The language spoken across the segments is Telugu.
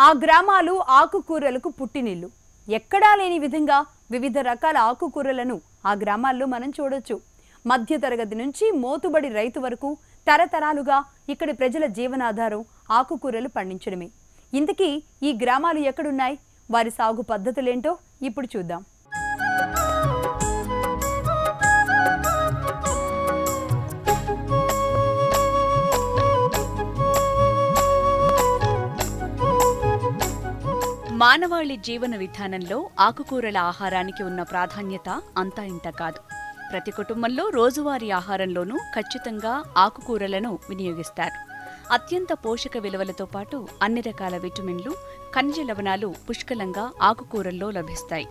ఆ గ్రామాలు ఆకుకూరలకు పుట్టినిల్లు. ఎక్కడా లేని విధంగా వివిధ రకాల ఆకుకూరలను ఆ గ్రామాల్లో మనం చూడొచ్చు. మధ్యతరగతి నుంచి మోతుబడి రైతు వరకు తరతరాలుగా ఇక్కడి ప్రజల జీవనాధారం ఆకుకూరలు పండించడమే. ఇంతకీ ఈ గ్రామాలు ఎక్కడున్నాయి, వారి సాగు పద్ధతులేంటో ఇప్పుడు చూద్దాం. మానవాళి జీవన విధానంలో ఆకుకూరల ఆహారానికి ఉన్న ప్రాధాన్యత అంతా ఇంత కాదు. ప్రతి కుటుంబంలో రోజువారీ ఆహారంలోనూ ఖచ్చితంగా ఆకుకూరలను వినియోగిస్తారు. అత్యంత పోషక విలువలతో పాటు అన్ని రకాల విటమిన్లు, ఖనిజ లవణాలు పుష్కలంగా ఆకుకూరల్లో లభిస్తాయి.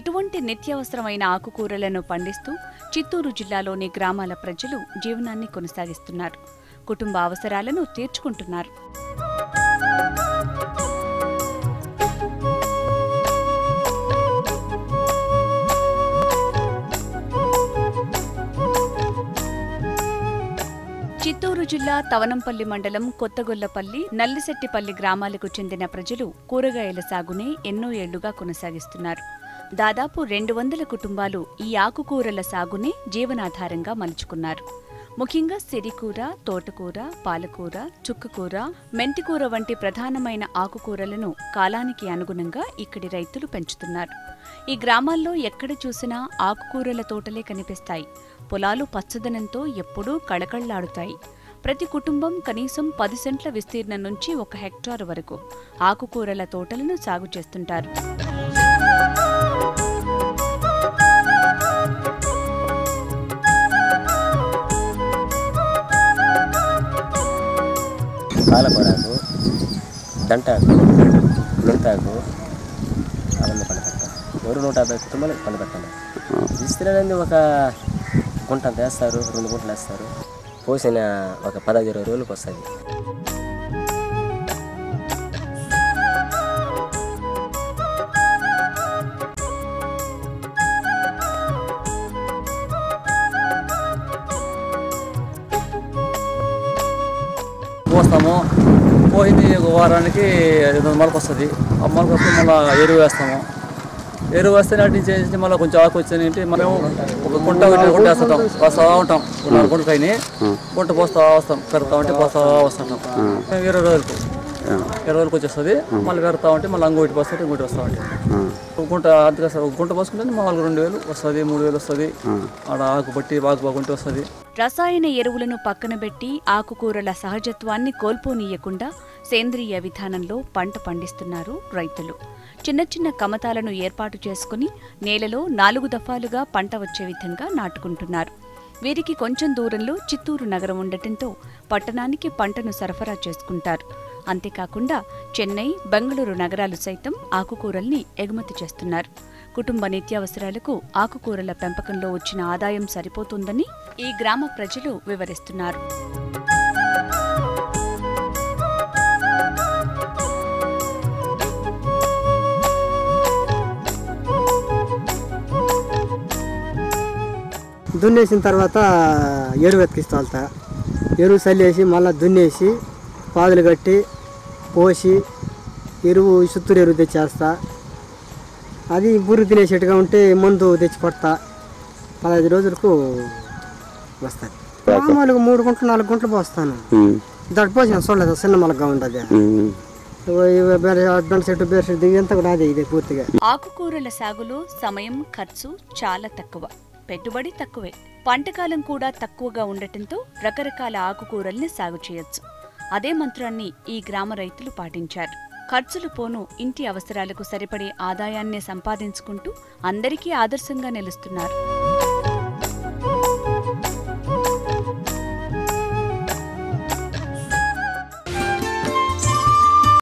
ఇటువంటి నిత్యావసరమైన ఆకుకూరలను పండిస్తూ చిత్తూరు జిల్లాలోని గ్రామాల ప్రజలు జీవనాన్ని కొనసాగిస్తున్నారు. కుటుంబ అవసరాలను తీర్చుకుంటున్నారు. చిత్తూరు జిల్లా తవనంపల్లి మండలం కొత్తగొల్లపల్లి, నల్లిశెట్టిపల్లి గ్రామాలకు చెందిన ప్రజలు కూరగాయల సాగునే ఎన్నో ఏళ్లుగా కొనసాగిస్తున్నారు. దాదాపు 200 కుటుంబాలు ఈ ఆకుకూరల సాగునే జీవనాధారంగా మలుచుకున్నారు. ముఖ్యంగా సిరికూర, తోటకూర, పాలకూర, చుక్కకూర, మెంతికూర వంటి ప్రధానమైన ఆకుకూరలను కాలానికి అనుగుణంగా ఇక్కడి రైతులు పెంచుతున్నారు. ఈ గ్రామాల్లో ఎక్కడ చూసినా ఆకుకూరల తోటలే కనిపిస్తాయి. పొలాలు పచ్చదనంతో ఎప్పుడూ కళకళ్లాడుతాయి. ప్రతి కుటుంబం కనీసం 10 సెంట్ల విస్తీర్ణం నుంచి 1 హెక్టారు వరకు ఆకుకూరల తోటలను సాగు చేస్తుంటారు. పాలకూరకు, దంటాకు, మెంతాకు అవన్నీ పండబెడతారు. 150 కుటుంబాలు పండబెట్టాలి. విస్తీర్ణాన్ని ఒక గుంట అంత వేస్తారు, 2 గుంటలు వేస్తారు. పోసిన ఒక 15-20 రోజులకు వస్తుంది. పోస్తాము. పోయింది ఒక వారానికి 500 మొలక వస్తుంది. ఆ మొలక వస్తే మళ్ళీ ఎరువు వేస్తాము. ఎరువు వేస్తే నాటి చేసి మళ్ళీ కొంచెం ఆకు వచ్చిందంటే మేము ఒక గుంట కొట్టేస్తాం. పోస్తూ ఉంటాం. 4 గుంటలు అయినాయి. గుంట పోస్తూ వస్తాం. పెడతా ఉంటే పోస్తూ వస్తుంటాం. మేము 20 రోజులకు వచ్చేస్తుంది. మళ్ళీ పెడతా ఉంటే మళ్ళీ అంగోటి పోస్తే ఇంకోటి వస్తూ ఉంటాయి. ఒక గుంట అంతగా ఒక గుంట పోసుకుంటే మామూలుగా 2000 వస్తుంది, 3000 వస్తుంది. ఆడ ఆకు బట్టి ఆకు బాగుంటే వస్తుంది. రసాయన ఎరువులను పక్కన పెట్టి ఆకుకూరల సహజత్వాన్ని కోల్పోనీయకుండా సేంద్రియ విధానంలో పంట పండిస్తున్నారు రైతులు. చిన్న చిన్న కమతాలను ఏర్పాటు చేసుకుని నేలలో 4 దఫాలుగా పంట వచ్చే విధంగా నాటుకుంటున్నారు. వీరికి కొంచెం దూరంలో చిత్తూరు నగరం ఉండటంతో పట్టణానికి పంటను సరఫరా చేసుకుంటారు. అంతేకాకుండా చెన్నై, బెంగళూరు నగరాలు సైతం ఆకుకూరల్ని ఎగుమతి చేస్తున్నారు. కుటుంబ నిత్యావసరాలకు ఆకుకూరల పెంపకంలో వచ్చిన ఆదాయం సరిపోతుందని ఈ గ్రామ ప్రజలు వివరిస్తున్నారు. దున్నేసిన తర్వాత ఎరువు ఎత్తికిస్తా. ఎరువు చల్లేసి మళ్ళీ దున్నేసి పాదులు కట్టి పోసి ఎరువు చుత్తూరు ఎరువు తెచ్చేస్తా. అది బుర్రు తినేసేట్టుగా ఉంటే మందు తెచ్చి కొడతా. 15 రోజులకు వస్తుంది. మామూలుగా 3 గుంటలు 4 గుంటలు పోస్తాను. దాటి పోసిన చూడలేదు, చిన్న మొలకగా ఉండదు. బెండ చెట్టు, బేర చెట్టు ఇదంతా కూడా అదే ఇదే పూర్తిగా. ఆకుకూరల సాగులో సమయం, ఖర్చు చాలా తక్కువ, పెట్టుబడి తక్కువే. పంటకాలం కూడా తక్కువగా ఉండటంతో రకరకాల ఆకుకూరల్ని సాగు చేయొచ్చు. అదే మంత్రాన్ని ఈ గ్రామ రైతులు పాటించారు. ఖర్చులు పోను ఇంటి అవసరాలకు సరిపడే ఆదాయాన్నే సంపాదించుకుంటూ అందరికీ ఆదర్శంగా నిలుస్తున్నారు.